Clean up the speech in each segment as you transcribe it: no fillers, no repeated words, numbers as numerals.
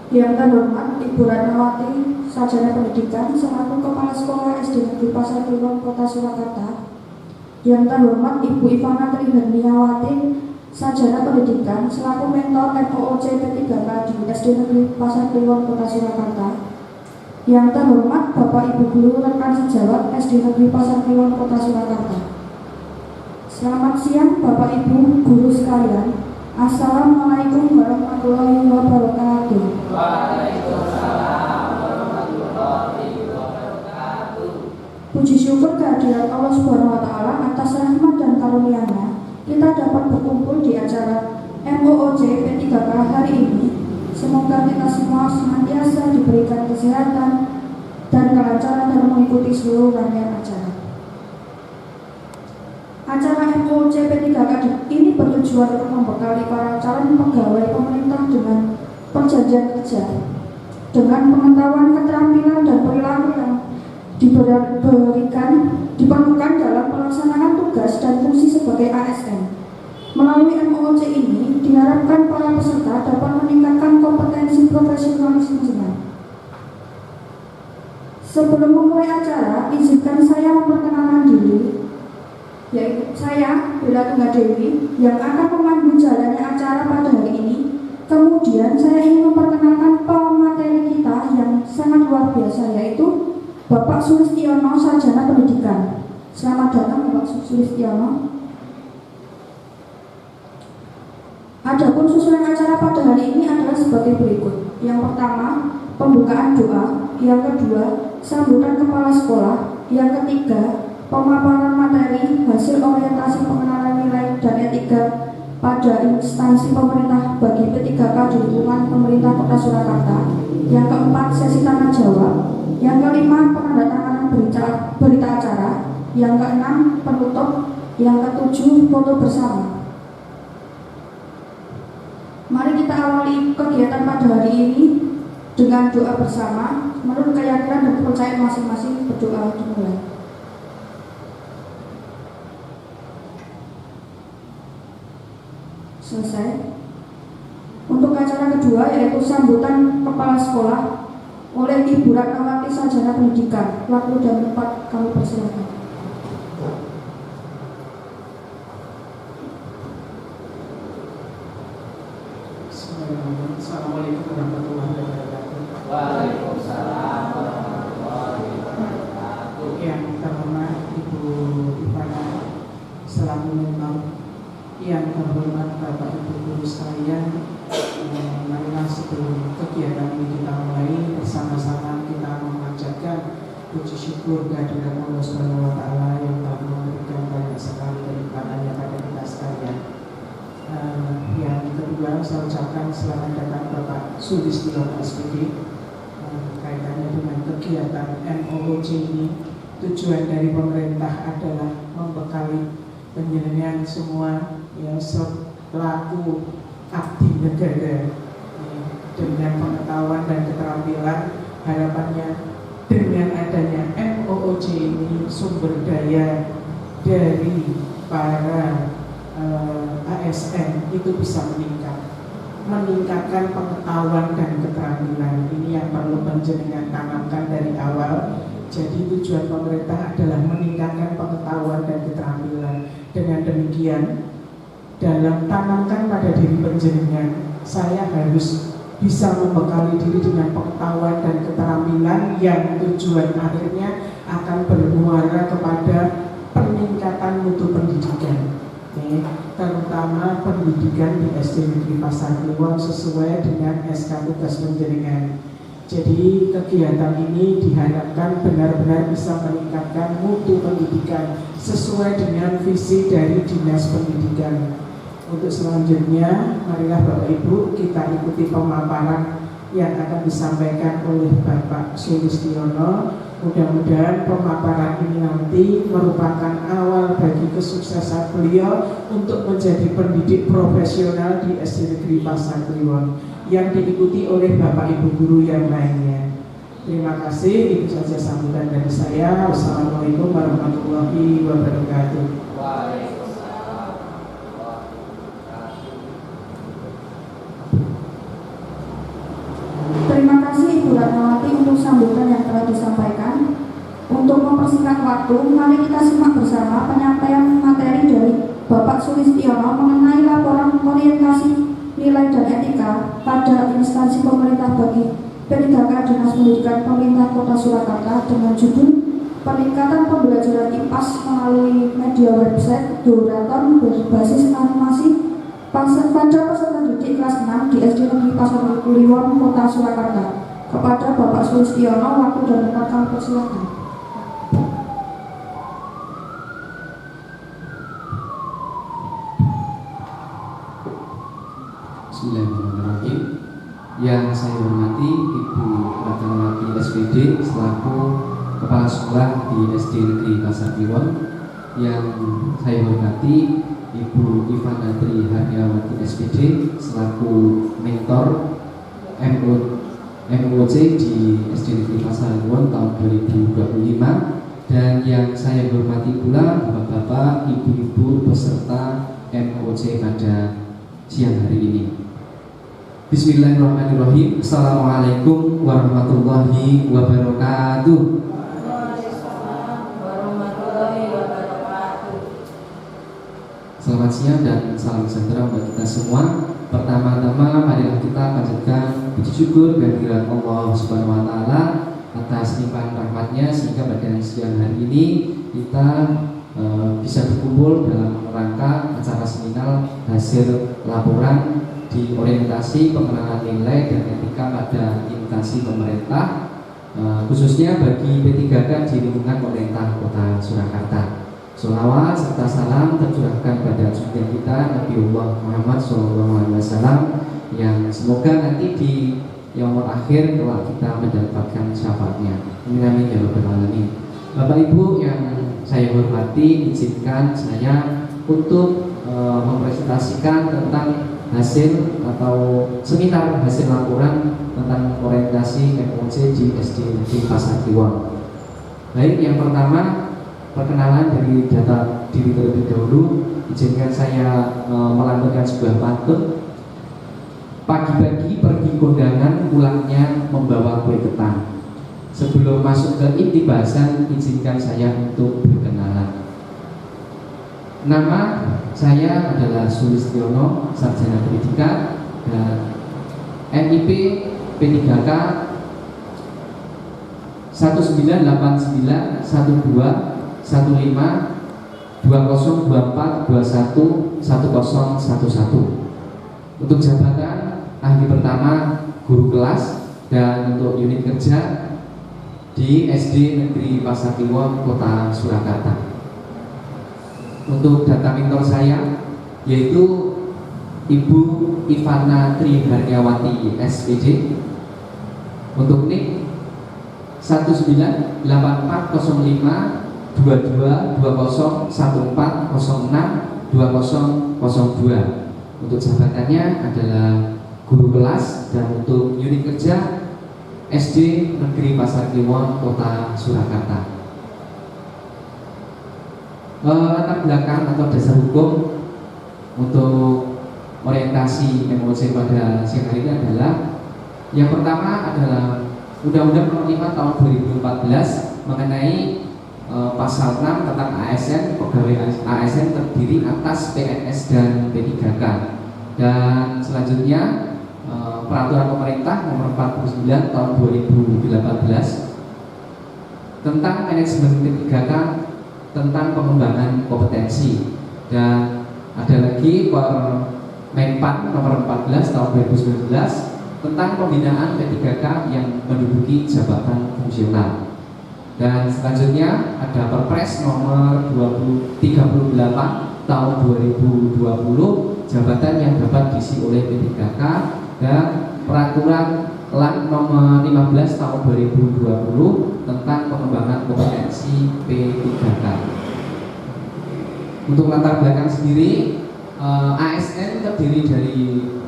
Yang terhormat Ibu Ratnawati, Sarjana Pendidikan selaku Kepala Sekolah SD Negeri Pasar Kliwon, Kota Surakarta. Yang terhormat Ibu Ivana Triherniawati, Sarjana Pendidikan selaku Mentor MOOC P3K di SD Negeri Pasar Kliwon, Kota Surakarta. Yang terhormat Bapak Ibu Guru Rekan Sejawat SD Negeri Pasar Kliwon, Kota Surakarta. Selamat siang Bapak Ibu Guru sekalian. Assalamualaikum warahmatullahi wabarakatuh. Waalaikumsalam warahmatullahi wabarakatuh. Puji syukur kehadirat Allah Subhanahu wa Ta'ala atas rahmat dan karunia-Nya, kita dapat berkumpul di acara MOOC P3K hari ini. Semoga kita semua senantiasa diberikan kesehatan dan kelancaran dalam mengikuti seluruh rangkaian acara. Acara MOOC P3K ini bertujuan untuk membekali para calon pegawai pemerintah dengan perjanjian kerja, dengan pengetahuan, keterampilan, dan perilaku yang diperlukan dalam pelaksanaan tugas dan fungsi sebagai ASN. Melalui MOOC ini diharapkan para peserta dapat meningkatkan kompetensi profesionalismenya. Sebelum memulai acara, izinkan saya memperkenalkan diri, yaitu saya, Bella Tunggadewi, yang akan memandu jalannya acara pada hari ini. Kemudian saya ingin memperkenalkan pemateri kita yang sangat luar biasa, yaitu Bapak Sulistiono, Sarjana Pendidikan. Selamat datang Bapak Sulistiono. Adapun susunan acara pada hari ini adalah sebagai berikut. Yang pertama, pembukaan doa. Yang kedua, sambutan kepala sekolah. Yang ketiga, pemaparan materi hasil orientasi pengenalan nilai dan etika pada instansi pemerintah bagi P3K di lingkungan pemerintah Kota Surakarta. Yang keempat, sesi tanya jawab. Yang kelima, penandatanganan berita acara. Yang keenam, penutup. Yang ketujuh, foto bersama. Mari kita awali kegiatan pada hari ini dengan doa bersama. Menurut keyakinan dan kepercayaan masing-masing, berdoa dimulai. Selesai. Untuk acara kedua, yaitu sambutan kepala sekolah oleh Ibu Ratnawati, Sarjana Pendidikan. Waktu dan tempat kami persilakan. Assalamualaikum warahmatullahi wabarakatuh. Waalaikumsalam warahmatullahi wabarakatuh. Yang terhormat Ibu Ivana selaku Mentor, yang terhormat Bapak Ibu Guru sekalian, marilah sebelum kegiatan ini kita mulai bersama-sama kita memanjatkan puji syukur kehadirat Allah Subhanahu wa Ta'ala yang telah memberikan banyak sekali kenikmatannya pada kita sekalian. Yang kedua, saya ucapkan selamat datang Bapak Sulistiono SPD. Kaitannya dengan kegiatan MOOC ini, tujuan dari pemerintah adalah membekali penjenengan semua yang selaku abdi negara dengan pengetahuan dan keterampilan. Harapannya dengan adanya MOOC ini sumber daya dari para ASN itu bisa meningkatkan pengetahuan dan keterampilan. Ini yang perlu penjenengan tanamkan dari awal. Jadi tujuan pemerintah adalah meningkatkan pengetahuan dan keterampilan. Dengan demikian, dalam tanamkan pada diri penjenengan, saya harus bisa membekali diri dengan pengetahuan dan keterampilan yang tujuan akhirnya akan bermuara kepada peningkatan mutu pendidikan. Terutama pendidikan di SD Negeri Pasar Kliwon sesuai dengan SK tugas penjenengan. Jadi kegiatan ini diharapkan benar-benar bisa meningkatkan mutu pendidikan sesuai dengan visi dari Dinas Pendidikan. Untuk selanjutnya, marilah Bapak Ibu kita ikuti pemaparan yang akan disampaikan oleh Bapak Sulistiono. Mudah-mudahan pemaparan ini nanti merupakan awal bagi kesuksesan beliau untuk menjadi pendidik profesional di SD Negeri Pasar Kliwon yang diikuti oleh Bapak Ibu Guru yang lainnya. Terima kasih, itu saja sambutan dari saya. Wassalamualaikum warahmatullahi wabarakatuh. Waalaikumsalam. Bu Ratnawati untuk sambutan yang telah disampaikan. Untuk mempersingkat waktu, mari kita simak bersama penyampaian materi dari Bapak Sulistiono mengenai laporan orientasi nilai dan etika pada instansi pemerintah bagi P3K Dinas Pendidikan Pemerintah Kota Surakarta dengan judul Peningkatan Pembelajaran IPAS melalui media website Doraton berbasis animasi pada peserta didik kelas 6 di SD Negeri Pasar Kliwon, Kota Surakarta. Kepada Bapak Sulistiono, waktu dan tempat kami persilakan. Bismillahirrahmanirrahim. Yang saya hormati Ibu Ratnawati SPD selaku Kepala Sekolah di SD Negeri Pasar Kliwon. Yang saya hormati Ibu Ivanatri Haryawati SPD selaku mentor MOC di SD Negeri Pasar Kliwon tahun 2025. Dan yang saya hormati pula Bapak-bapak, Ibu-ibu peserta MOC pada siang hari ini. Bismillahirrahmanirrahim. Assalamualaikum warahmatullahi wabarakatuh. Selamat siang dan salam sejahtera bagi kita semua. Pertama-tama marilah kita panjatkan puji syukur kehadirat Allah Subhanahu wa taala atas limpahan rahmatnya sehingga pada siang hari ini kita bisa berkumpul dalam rangka acara seminar hasil laporan di orientasi pengenalan nilai dan etika pada instansi pemerintah, khususnya bagi P3K di lingkungan pemerintah Kota Surakarta. Sholawat serta salam tercurahkan pada junjungan kita Nabiullah Muhammad SAW yang semoga nanti di yaumul akhir telah kita mendapatkan syafaatnya. Amin ya rabbal alamin. Bapak Ibu yang saya hormati, izinkan saya untuk mempresentasikan tentang hasil atau seminar hasil laporan tentang orientasi MOC di SD Negeri Pasar Kliwon. Baik, yang pertama perkenalan dari data diri terlebih dahulu. Izinkan saya melantunkan sebuah pantun. Pagi-pagi pergi kondangan, pulangnya membawa kue ketan. Sebelum masuk ke inti bahasan, izinkan saya untuk berkenalan. Nama saya adalah Sulistiono, Sarjana Pendidikan dan NIP P3K 1989 12 15 2024 21 1011. Untuk jabatan ahli pertama guru kelas dan untuk unit kerja di SD Negeri Pasar Kliwon, Kota Surakarta. Untuk data mentor saya yaitu Ibu Ivanatri Haryawati SPD. Untuk NIK 198405 22 20 14 06 2002. Untuk jabatannya adalah guru kelas dan untuk unit kerja SD Negeri Pasar Kliwon, Kota Surakarta. Latar belakang atau dasar hukum untuk orientasi MOC pada siang hari ini adalah yang pertama adalah Undang-Undang Nomor 5 Tahun 2014 mengenai pasal 6 tentang ASN. Pegawai ASN terdiri atas PNS dan P3K. Dan selanjutnya Peraturan Pemerintah Nomor 49 Tahun 2018 tentang manajemen P3K tentang pengembangan kompetensi. Dan ada lagi Permenpan Nomor 14 Tahun 2019 tentang pembinaan P3K yang menduduki jabatan fungsional. Dan selanjutnya ada Perpres Nomor 38 Tahun 2020 jabatan yang dapat diisi oleh P3K dan Peraturan Nomor 15 Tahun 2020 tentang pengembangan kompetensi P3K. Untuk latar belakang sendiri, ASN terdiri dari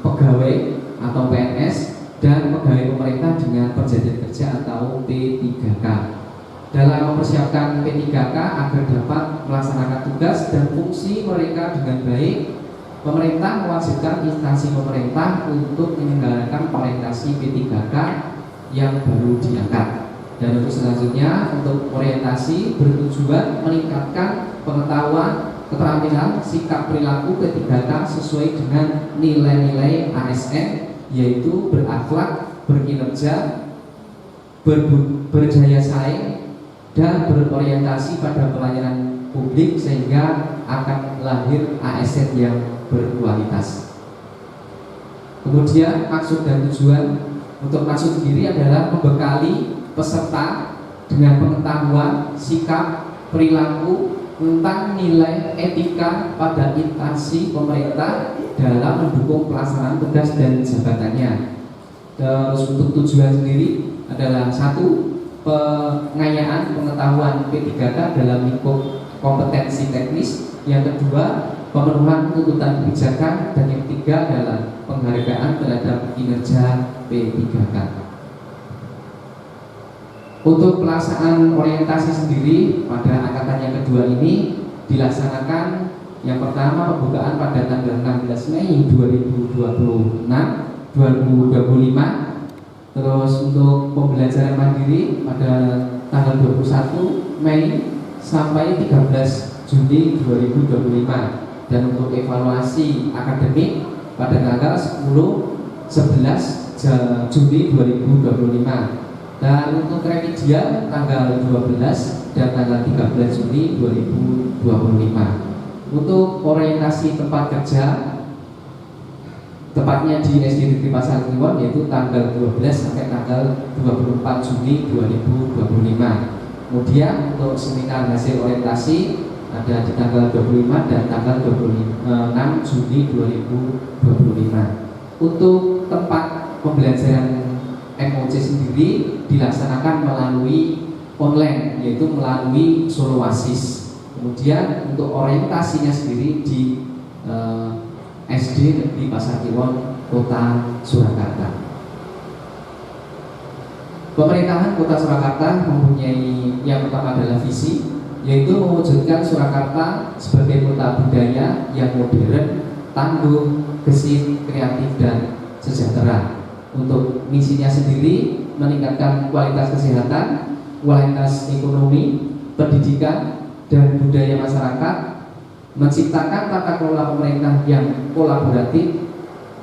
pegawai atau PNS dan pegawai pemerintah dengan perjanjian kerja atau P3K. Dalam mempersiapkan P3K agar dapat melaksanakan tugas dan fungsi mereka dengan baik, pemerintah mewajibkan instansi pemerintah untuk menyelenggarakan orientasi P3K yang baru diangkat. Dan untuk selanjutnya, untuk orientasi bertujuan meningkatkan pengetahuan, keterampilan, sikap perilaku P3K sesuai dengan nilai-nilai ASN, yaitu berakhlak, berkinerja, berjaya saing, dan berorientasi pada pelayanan publik sehingga akan lahir ASN yang berkualitas. Kemudian maksud dan tujuan, untuk maksud sendiri adalah membekali peserta dengan pengetahuan, sikap, perilaku tentang nilai etika pada instansi pemerintah dalam mendukung pelaksanaan tugas dan jabatannya. Terus untuk tujuan sendiri adalah satu, pengayaan pengetahuan P3K dalam lingkup kompetensi teknis. Yang kedua, pemenuhan tuntutan kebijakan. Dan yang ketiga adalah penghargaan terhadap kinerja P3K. Untuk pelaksanaan orientasi sendiri pada angkatan yang kedua ini dilaksanakan yang pertama pembukaan pada tanggal 16 Mei 2025. Terus untuk pembelajaran mandiri pada tanggal 21 Mei sampai 13 Juni 2025. Dan untuk evaluasi akademik pada tanggal 10-11 Juni 2025. Dan untuk remedial tanggal 12 dan tanggal 13 Juni 2025. Untuk orientasi tempat kerja, tepatnya di SD Negeri Pasar Kliwon, yaitu tanggal 12 sampai tanggal 24 Juni 2025. Kemudian untuk seminar hasil orientasi ada di tanggal 25 dan tanggal 26 Juni 2025. Untuk tempat pembelajaran MOC sendiri dilaksanakan melalui online, yaitu melalui Solowasis. Kemudian untuk orientasinya sendiri di SD Negeri Pasar Kliwon, Kota Surakarta. Pemerintahan Kota Surakarta mempunyai yang pertama adalah visi, yaitu mewujudkan Surakarta sebagai kota budaya yang modern, tangguh, gesit, kreatif, dan sejahtera. Untuk misinya sendiri meningkatkan kualitas kesehatan, kualitas ekonomi, pendidikan, dan budaya masyarakat, menciptakan tata kelola pemerintah yang kolaboratif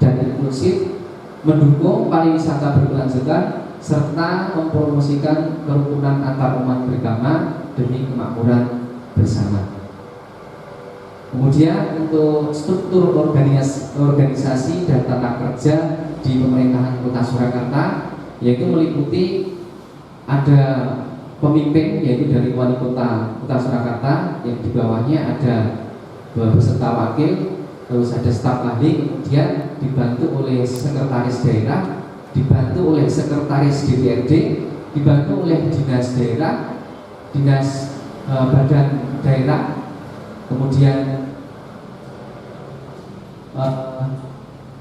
dan inklusif, mendukung pariwisata berkelanjutan, serta mempromosikan kerukunan antar umat beragama demi kemakmuran bersama. Kemudian untuk struktur organisasi dan tata kerja di pemerintahan Kota Surakarta, yaitu meliputi ada pemimpin, yaitu dari wali kota Surakarta, yang di bawahnya ada beserta wakil, terus ada staf ahli, kemudian dibantu oleh sekretaris daerah, dibantu oleh sekretaris DPRD, dibantu oleh dinas daerah, dinas badan daerah, kemudian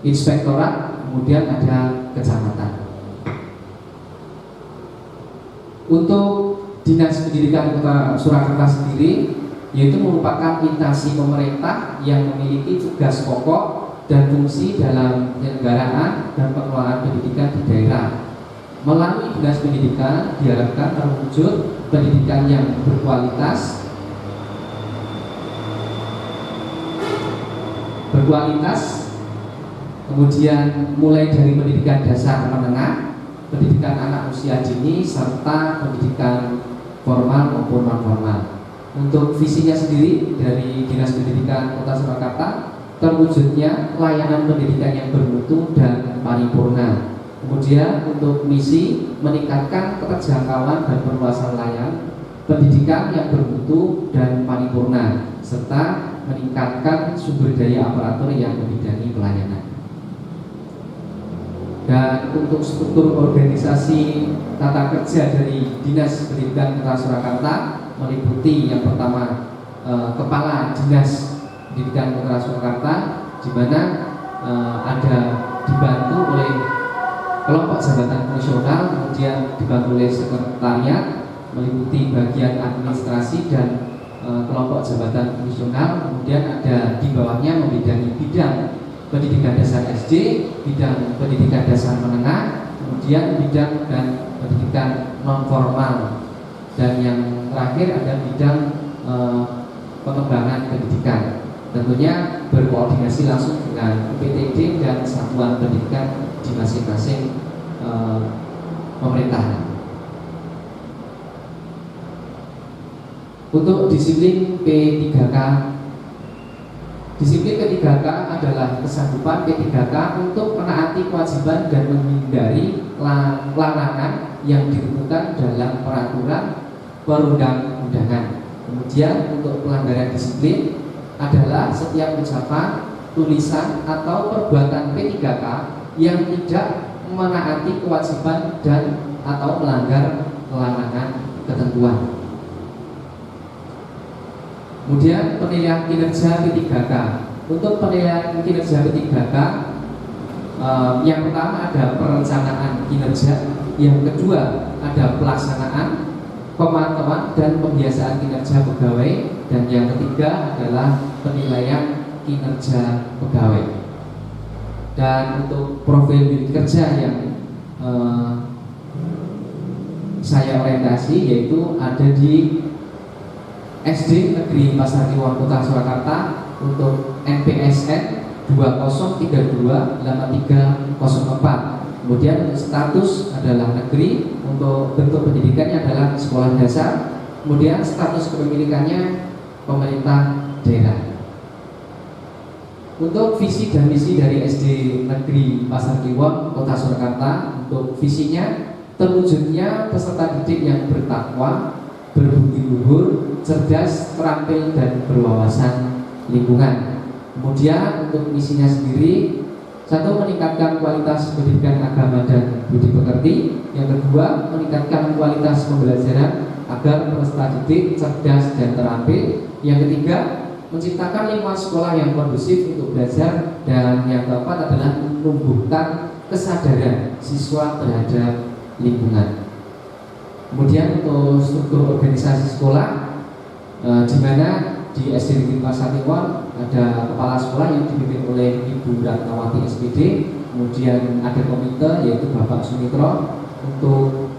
inspektorat, kemudian ada kecamatan. Untuk Dinas Pendidikan Kota Surakarta sendiri, yaitu merupakan instansi pemerintah yang memiliki tugas pokok dan fungsi dalam penyelenggaraan dan pengelolaan pendidikan di daerah. Melalui Dinas Pendidikan diharapkan terwujud pendidikan yang berkualitas, kemudian mulai dari pendidikan dasar menengah, pendidikan anak usia dini, serta pendidikan formal maupun non formal. Untuk visinya sendiri dari Dinas Pendidikan Kota Surakarta, terwujudnya layanan pendidikan yang bermutu dan paripurna. Kemudian untuk misi meningkatkan keterjangkauan dan perluasan layanan pendidikan yang bermutu dan paripurna, serta meningkatkan sumber daya aparatur yang membidangi pelayanan. Dan untuk struktur organisasi tata kerja dari Dinas Pendidikan Kota Surakarta meliputi yang pertama Kepala Dinas Pendidikan Kota Surakarta, di mana ada dibantu oleh kelompok jabatan fungsional, kemudian dibantu oleh sekretariat meliputi bagian administrasi dan kelompok jabatan fungsional, kemudian ada di bawahnya membidangi bidang pendidikan dasar SD, bidang pendidikan dasar menengah, kemudian bidang dan pendidikan non formal, dan yang terakhir ada bidang pengembangan pendidikan. Tentunya berkoordinasi langsung dengan UPTD dan satuan pendidikan di masing-masing pemerintahan. Untuk disiplin P3K, disiplin P3K adalah kesanggupan P3K untuk menaati kewajiban dan menghindari larangan yang ditentukan dalam peraturan perundang-undangan. Kemudian untuk pelanggaran disiplin adalah setiap ucapan, tulisan, atau perbuatan P3K yang tidak menaati kewajiban dan atau melanggar larangan ketentuan. Kemudian penilaian kinerja P3K. Untuk penilaian kinerja P3K, yang pertama ada perencanaan kinerja, yang kedua ada pelaksanaan, pemantauan dan pembiasaan kinerja pegawai, dan yang ketiga adalah penilaian kinerja pegawai. Dan untuk profil kerja yang saya orientasi yaitu ada di SD Negeri Pasar Kliwon Kota Surakarta untuk NPSN 20328304. Kemudian untuk status adalah negeri, untuk bentuk pendidikannya adalah sekolah dasar, kemudian status kepemilikannya pemerintah daerah. Untuk visi dan misi dari SD Negeri Pasar Kliwon Kota Surakarta, untuk visinya terwujudnya peserta didik yang bertakwa, berbudi luhur, cerdas, terampil, dan berwawasan lingkungan. Kemudian untuk misinya sendiri, satu, meningkatkan kualitas pendidikan agama dan budi pekerti. Yang kedua, meningkatkan kualitas pembelajaran agar peserta didik cerdas dan terampil. Yang ketiga, menciptakan lingkungan sekolah yang kondusif untuk belajar. Dan yang keempat adalah menumbuhkan kesadaran siswa terhadap lingkungan. Kemudian untuk struktur organisasi sekolah, di mana di SD Negeri Pasar Kliwon ada kepala sekolah yang dipimpin oleh Ibu Ratnawati SPD, kemudian ada komite yaitu Bapak Sumitro. Untuk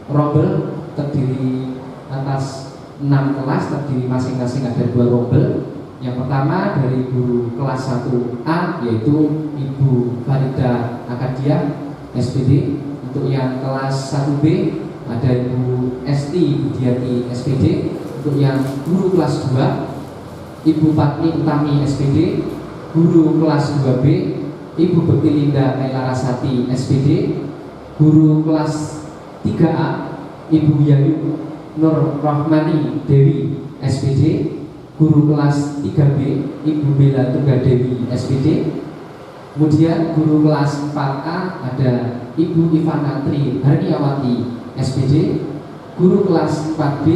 rombel terdiri atas 6 kelas, terdiri masing-masing ada 2 rombel. Yang pertama dari guru kelas 1A yaitu Ibu Farida Akadia SPD. Untuk yang kelas 1B ada Ibu Esti Budiati SPD. Untuk yang guru kelas 2 Ibu Patni Utami SPD. Guru kelas 2B Ibu Bekti Linda Mailarasati SPD. Guru kelas 3A Ibu Yayu Nur Rahmani Dewi SPD. Guru kelas 3B Ibu Bella Tunggadewi SPD. Kemudian guru kelas 4A ada Ibu Ivana Tri Harniawati SPD. Guru kelas 4B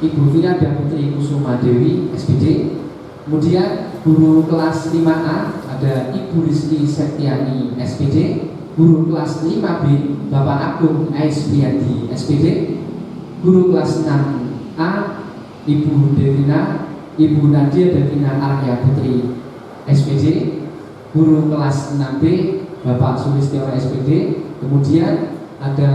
Ibu Vinada Putri Kusuma Dewi SPD. Kemudian guru kelas 5A ada Ibu Rizky Septiani SPD. Guru kelas 5B Bapak Agung Aispriadi SPD. Guru kelas 6A Ibu Devina Ibu Nadia Devina Arya Putri SPD. Guru kelas 6B Bapak Sulistyo SPD. Kemudian ada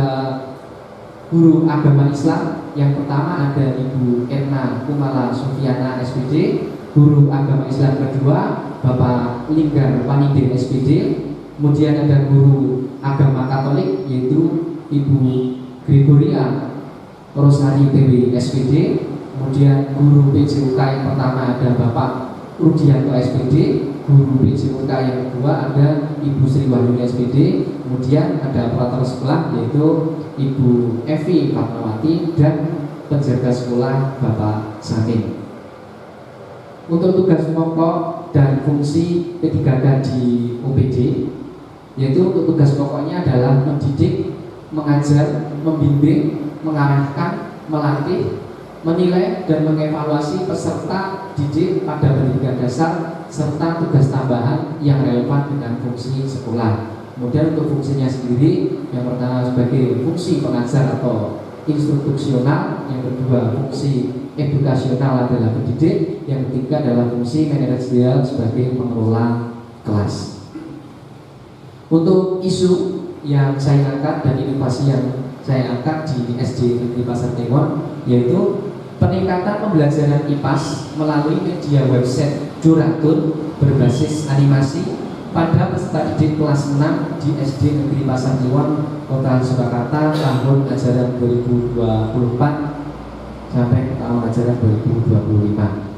guru agama Islam. Yang pertama ada Ibu Erna Kumala Sofiana SPD. Guru agama Islam kedua Bapak Linggar Panide SPD. Kemudian ada guru agama Katolik yaitu Ibu Gregoria Rosari TW SPD. Kemudian guru PJUK yang pertama ada Bapak Rudianto SPD. Guru PJUK yang kedua ada Ibu Sri Wahyuni SPD. Kemudian ada operator sekolah yaitu Ibu Evi Fatmawati dan penjaga sekolah Bapak Samin. Untuk tugas pokok dan fungsi P3K di UPD, yaitu untuk tugas pokoknya adalah mendidik, mengajar, membimbing, mengarahkan, melatih, menilai dan mengevaluasi peserta didik pada pendidikan dasar serta tugas tambahan yang relevan dengan fungsi sekolah. Kemudian untuk fungsinya sendiri, yang pertama sebagai fungsi pengajar atau instruksional, yang kedua fungsi edukasional adalah pendidik, yang ketiga adalah fungsi manajerial sebagai pengelola kelas. Untuk isu yang saya angkat dan inovasi yang saya angkat di SD Negeri Pasar Kliwon, yaitu peningkatan pembelajaran IPAS melalui media website Duratun berbasis animasi pada peserta didik kelas 6 di SD Negeri Pasar Kliwon, Kota Surakarta tahun ajaran 2024 sampai tahun ajaran 2025.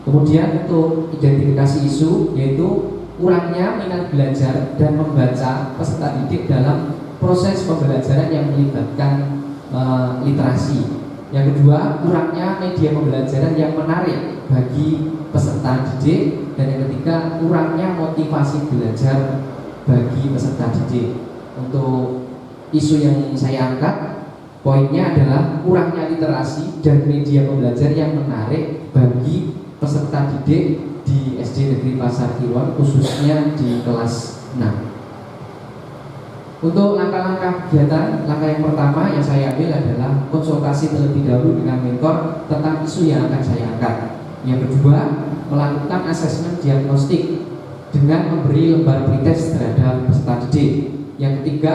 Kemudian untuk identifikasi isu, yaitu kurangnya minat belajar dan membaca peserta didik dalam proses pembelajaran yang melibatkan literasi. Yang kedua, kurangnya media pembelajaran yang menarik bagi peserta didik. Dan yang ketiga, kurangnya motivasi belajar bagi peserta didik. Untuk isu yang saya angkat, poinnya adalah kurangnya literasi dan media pembelajaran yang menarik bagi peserta didik di SD Negeri Pasar Kliwon, khususnya di kelas 6. Untuk langkah-langkah kegiatan, langkah yang pertama yang saya ambil adalah konsultasi terlebih dahulu dengan mentor tentang isu yang akan saya angkat. Yang kedua, melakukan asesmen diagnostik dengan memberi lembar pretest terhadap peserta didik. Yang ketiga,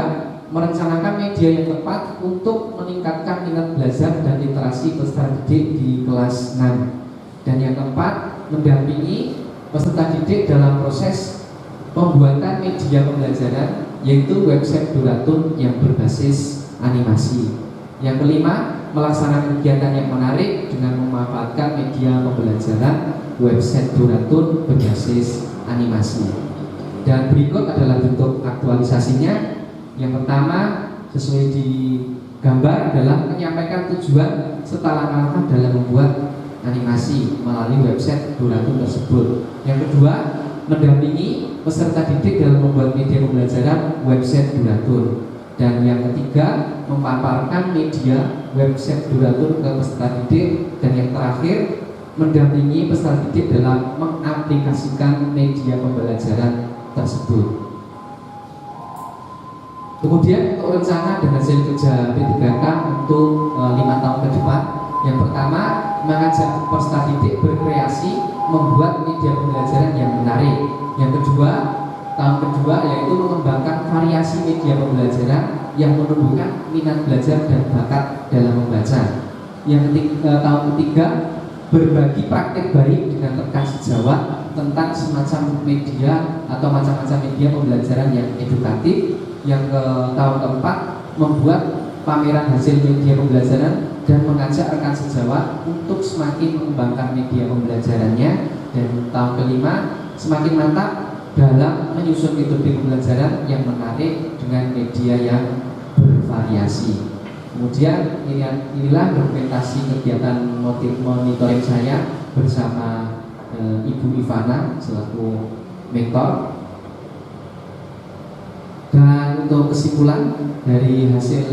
merencanakan media yang tepat untuk meningkatkan minat belajar dan literasi peserta didik di kelas 6. Dan yang keempat, mendampingi peserta didik dalam proses pembuatan media pembelajaran, yaitu website Duratun yang berbasis animasi. Yang kelima, melaksanakan kegiatan yang menarik dengan memanfaatkan media pembelajaran website Duratun berbasis animasi. Dan berikut adalah bentuk aktualisasinya. Yang pertama, sesuai di gambar adalah menyampaikan tujuan serta langkah-langkah dalam membuat animasi melalui website Duratun tersebut. Yang kedua, mendampingi peserta didik dalam membuat media pembelajaran website Duratun. Dan yang ketiga, memaparkan media website Duratun ke peserta didik. Dan yang terakhir, mendampingi peserta didik dalam mengaplikasikan media pembelajaran tersebut. Kemudian untuk rencana dan hasil kerja P3K untuk 5 tahun ke depan, yang pertama, mengajak peserta didik berkreasi membuat media pembelajaran yang menarik. Yang kedua, tahun kedua yaitu mengembangkan variasi media pembelajaran yang menumbuhkan minat belajar dan bakat dalam membaca. Yang ketiga, tahun ketiga, berbagi praktik baik dengan rekan sejawat tentang semacam media atau macam-macam media pembelajaran yang edukatif. Yang ke tahun keempat, membuat pameran hasil media pembelajaran dan mengajak rekan sejawat untuk semakin mengembangkan media pembelajarannya. Dan tahun kelima, semakin mantap dalam menyusun metode pembelajaran yang menarik dengan media yang bervariasi. Kemudian inilah dokumentasi kegiatan monitoring saya bersama Ibu Ivana selaku mentor. Dan untuk kesimpulan dari hasil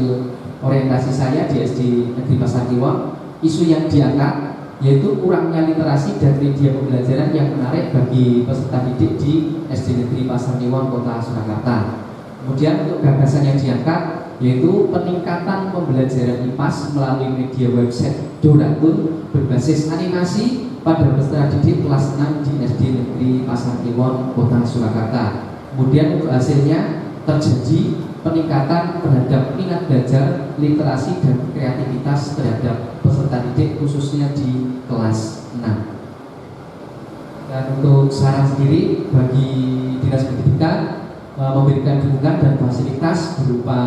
orientasi saya di SD Negeri Pasar Kliwon, isu yang diangkat yaitu kurangnya literasi dan media pembelajaran yang menarik bagi peserta didik di SD Negeri Pasar Kliwon, Kota Surakarta. Kemudian untuk gagasan yang diangkat yaitu peningkatan pembelajaran IPAS melalui media website Duratun berbasis animasi pada peserta didik kelas 6 di SD Negeri Pasar Kliwon, Kota Surakarta. Kemudian untuk hasilnya terjadi peningkatan terhadap minat belajar, literasi dan kreativitas terhadap peserta didik khususnya di kelas 6. Dan untuk saran sendiri bagi Dinas Pendidikan, memberikan dukungan dan fasilitas berupa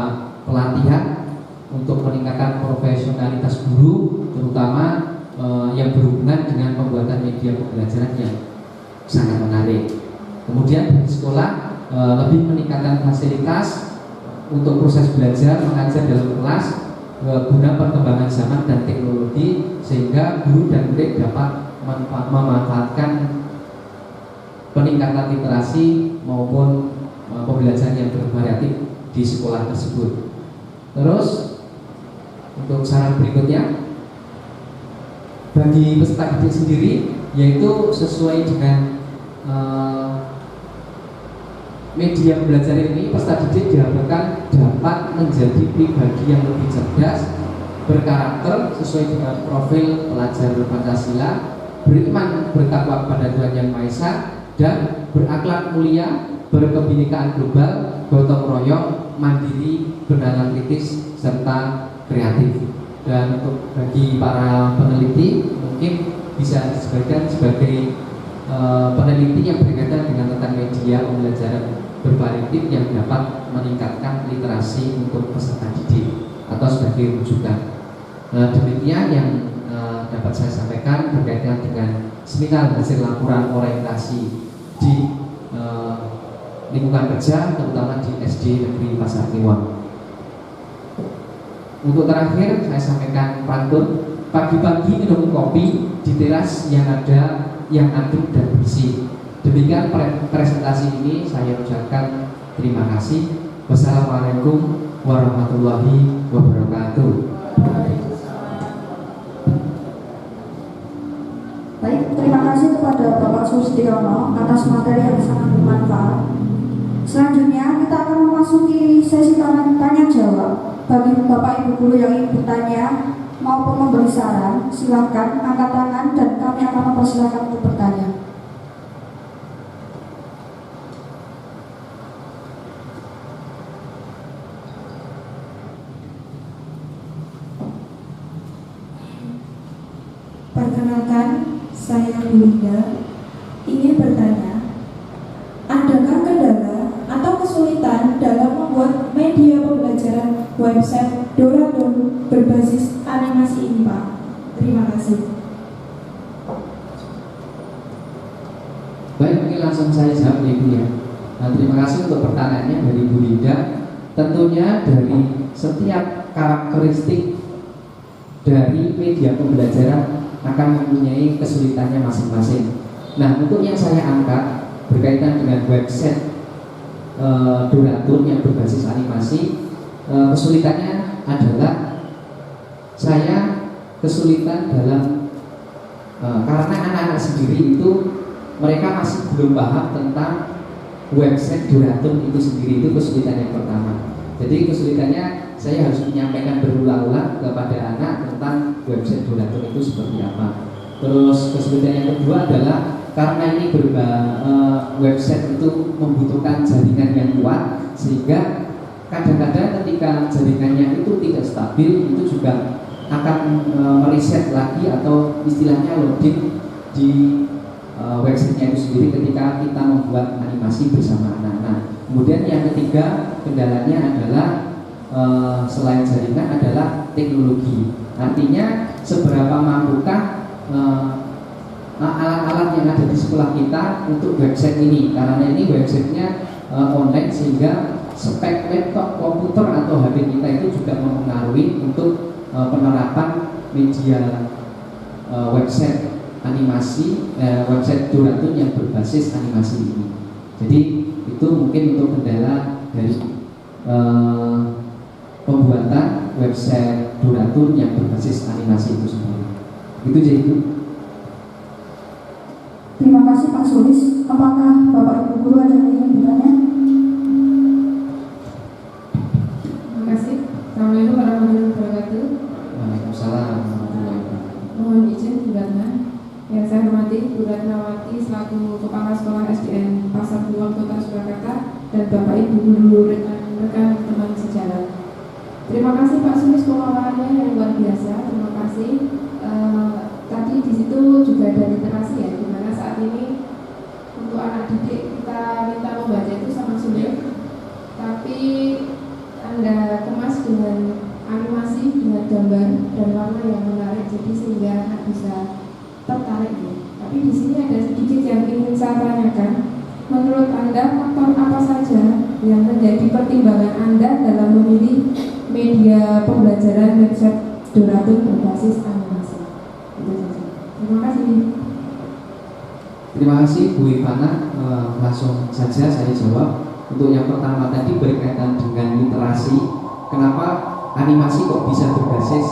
pelatihan untuk meningkatkan profesionalitas guru, terutama yang berhubungan dengan pembuatan media pembelajaran yang sangat menarik. Kemudian di sekolah lebih meningkatkan fasilitas untuk proses belajar mengajar dalam kelas guna perkembangan zaman dan teknologi, sehingga guru dan murid dapat memanfaatkan peningkatan literasi maupun pembelajaran yang bervariatif di sekolah tersebut. Terus untuk saran berikutnya bagi peserta didik sendiri, yaitu sesuai dengan media pembelajaran ini, peserta didik diharapkan dapat menjadi pribadi yang lebih cerdas, berkarakter sesuai dengan profil pelajar Pancasila, beriman bertakwa kepada Tuhan Yang Maha Esa, dan berakhlak mulia berkebinekaan global, gotong royong, mandiri, bernalar kritis, serta kreatif. Dan untuk bagi para peneliti mungkin bisa disebutkan sebagai peneliti yang berkaitan dengan tentang media pembelajaran bervariatif yang dapat meningkatkan literasi untuk peserta didik atau sebagai rujukan. Demikian yang dapat saya sampaikan berkaitan dengan seminar hasil laporan orientasi di lingkungan kerja, terutama di SD Negeri Pasar Kliwon. Untuk terakhir saya sampaikan pantun. Pagi-pagi minum kopi di teras yang adem dan bersih. Demikian presentasi ini saya ucapkan terima kasih. Wassalamualaikum warahmatullahi wabarakatuh. Baik, terima kasih kepada Bapak Sustiono atas materi yang sangat bermanfaat. Selanjutnya kita akan memasuki sesi tanya jawab. Bagi Bapak Ibu guru yang ingin bertanya maupun memberi saran, silakan angkat tangan dan kami akan mempersilakan untuk bertanya. Perkenalkan, saya Bu Linda, ingin bertanya, adakah kendala atau kesulitan dalam membuat media pembelajaran website Doraemon berbasis animasi ini, Pak? Terima kasih. Baik, mungkin langsung saya jawab Ibu ya. Nah, terima kasih untuk pertanyaannya dari Bu Linda. Tentunya dari setiap karakteristik dari media pembelajaran akan mempunyai kesulitannya masing-masing. Nah, untuk yang saya angkat berkaitan dengan website Doraemon yang berbasis animasi, kesulitannya adalah saya kesulitan dalam karena anak-anak sendiri itu mereka masih belum paham tentang website Doraemon itu sendiri. Itu kesulitan yang pertama. Jadi kesulitannya saya harus menyampaikan berulang-ulang kepada anak tentang website Doraemon itu seperti apa. Terus kesulitan yang kedua adalah karena ini website itu membutuhkan jaringan yang kuat, sehingga kadang-kadang ketika jaringannya itu tidak stabil, itu juga akan mereset lagi atau istilahnya loading di websitenya itu sendiri ketika kita membuat animasi bersama anak-anak. Kemudian yang ketiga kendalanya adalah selain jaringan adalah teknologi. Artinya seberapa mampukah alat-alat yang ada di sekolah kita untuk website ini, karena ini websitenya online sehingga spek laptop, komputer atau HP kita itu juga mempengaruhi untuk penerapan media website animasi, website Doraemon yang berbasis animasi ini. Jadi itu mungkin untuk kendala dari pembuatan website Doraemon yang berbasis animasi itu sendiri. Itu jadi itu. Terima kasih Pak Sulis. Apakah Bapak Ibu guru ada yang ingin bertanya? Terima kasih. Assalamualaikum warahmatullahi wabarakatuh. Waalaikumsalam warahmatullahi wabarakatuh. Mohon izin Bu Ratna. Yang saya hormati Bu Ratnawati selaku Kepala Sekolah SDN Pasar Kliwon Kota Surakarta dan Bapak Ibu guru rekan teman sejarah. Terima kasih Pak Sulis pemaparannya yang luar biasa. Terima kasih. Tadi di situ juga ada literasi ya, di mana saat ini untuk anak didik kita minta membaca itu sangat sulit. Tapi Anda kemas dengan animasi, dengan gambar dan warna yang menarik, jadi sehingga anak bisa tertarik ya. Tapi di sini ada sedikit yang ingin saya tanyakan. Menurut Anda faktor apa saja yang menjadi pertimbangan Anda dalam memilih media pembelajaran website Doraemon berbasis animasi? Itu saja. Terima kasih. Terima kasih Bu Ivana. Langsung saja saya jawab. Untuk yang pertama tadi berkaitan dengan literasi. Kenapa animasi kok bisa berbasis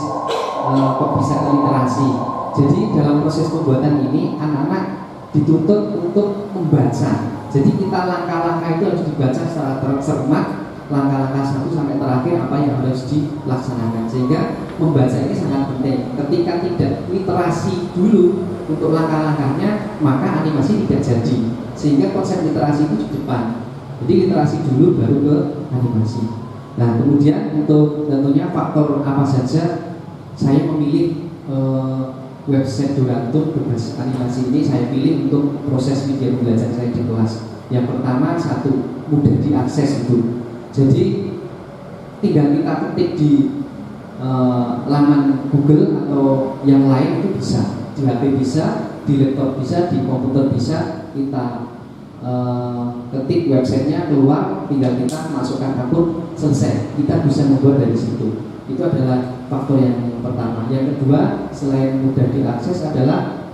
literasi? Jadi dalam proses pembuatan ini anak-anak dituntut untuk membaca. Jadi kita langkah-langkah itu harus dibaca secara tercermat, langkah-langkah satu sampai terakhir apa yang harus dilaksanakan, sehingga membaca ini sangat penting. Ketika tidak literasi dulu untuk langkah-langkahnya, maka animasi tidak jadi, sehingga konsep literasi itu di depan. Jadi literasi dulu baru ke animasi. Nah kemudian untuk tentunya faktor apa saja saya memilih website Durantum berbasis animasi ini saya pilih untuk proses media belajar saya di kelas. Yang pertama, satu, mudah diakses itu. Jadi tinggal kita ketik di laman Google atau yang lain itu bisa, di HP bisa, di laptop bisa, di komputer bisa. Kita ketik websitenya keluar, tinggal kita masukkan akun, selesai. Kita bisa membuat dari situ. Itu adalah faktor yang pertama. Yang kedua, selain mudah diakses adalah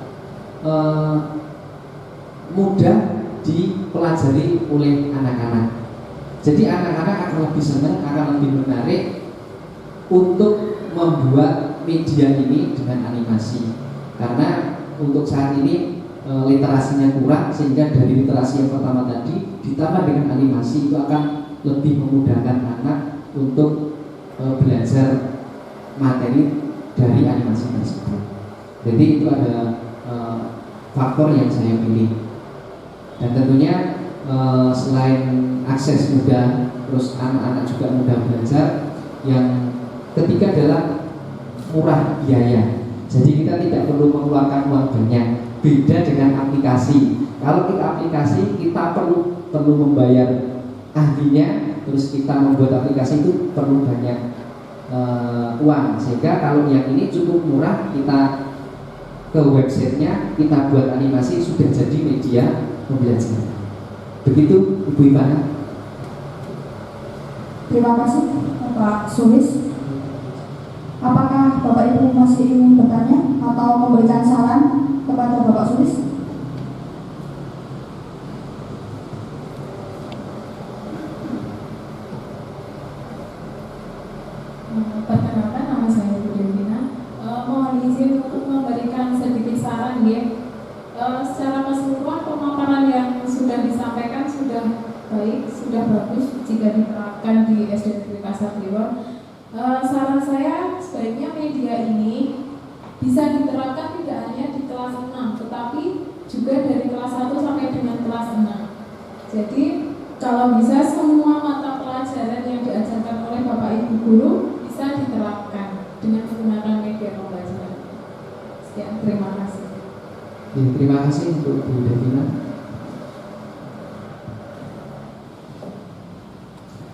mudah dipelajari oleh anak-anak. Jadi anak-anak akan lebih senang, akan lebih menarik untuk membuat media ini dengan animasi. Karena untuk saat ini literasinya kurang, sehingga dari literasi yang pertama tadi ditambah dengan animasi itu akan lebih memudahkan anak untuk belajar materi dari animasi tersebut. Jadi itu ada faktor yang saya pilih. Dan tentunya selain akses mudah, terus anak-anak juga mudah belajar. Yang ketiga adalah murah biaya. Jadi kita tidak perlu mengeluarkan uang banyak. Beda dengan aplikasi. Kalau kita aplikasi, kita perlu membayar ahlinya, terus kita membuat aplikasi itu perlu banyak uang. Sehingga kalau yang ini cukup murah, kita ke websitenya, kita buat animasi, sudah jadi media pembelajaran. Begitu Ibu Ivana. Terima kasih Bapak Sulis. Apakah Bapak Ibu masih ingin bertanya atau memberikan saran kepada Bapak Sulis? Perkenalkan, nama saya Bu Devina. Mohon izin untuk memberikan sedikit saran ya. Secara keseluruhan pemaparan yang sudah disampaikan sudah baik, sudah bagus jika diterapkan di SD Negeri Pasar Kliwon. Saran saya sebaiknya media ini bisa diterapkan tidak hanya di kelas 6, tetapi juga dari kelas 1 sampai dengan kelas 6. Jadi kalau bisa semua mata pelajaran yang diajarkan oleh Bapak Ibu guru bisa diterapkan dengan menggunakan media pembelajaran. Sekian, terima kasih. Ya, terima kasih untuk Bu Devina.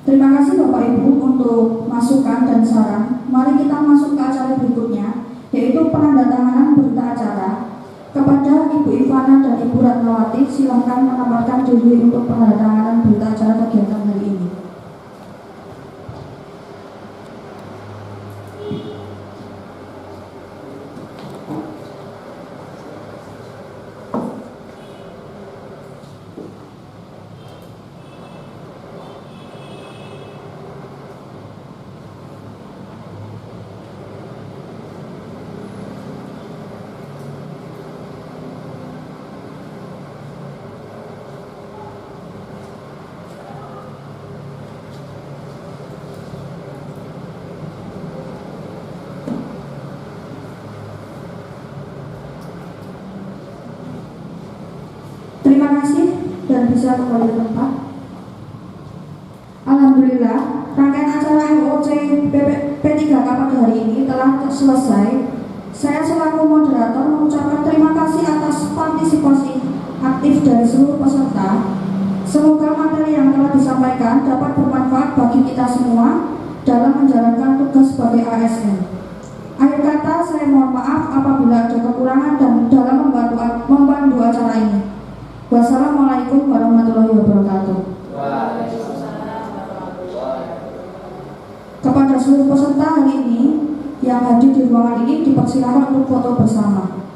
Terima kasih Bapak Ibu untuk masukan dan saran. Mari kita masuk ke acara berikutnya, yaitu penandatanganan berita acara. Kepada Ibu Ivana dan Ibu Ratnawati, silakan menambahkan diri untuk penandatanganan berita acara kegiatan hari ini. Terima kasih dan bisa kembali ke tempat. Alhamdulillah, rangkaian acara MOC P3K pada hari ini telah selesai. Saya selaku moderator mengucapkan terima kasih atas partisipasi aktif dari seluruh peserta. Semoga materi yang telah disampaikan dapat bermanfaat bagi kita semua dalam menjalankan tugas sebagai ASN. Akhir kata, saya mohon maaf apabila ada kekurangan dan dalam membantu acara ini. Wassalamualaikum warahmatullahi wabarakatuh. Kepada seluruh peserta hari ini yang hadir di ruangan ini, dipersilakan untuk foto bersama.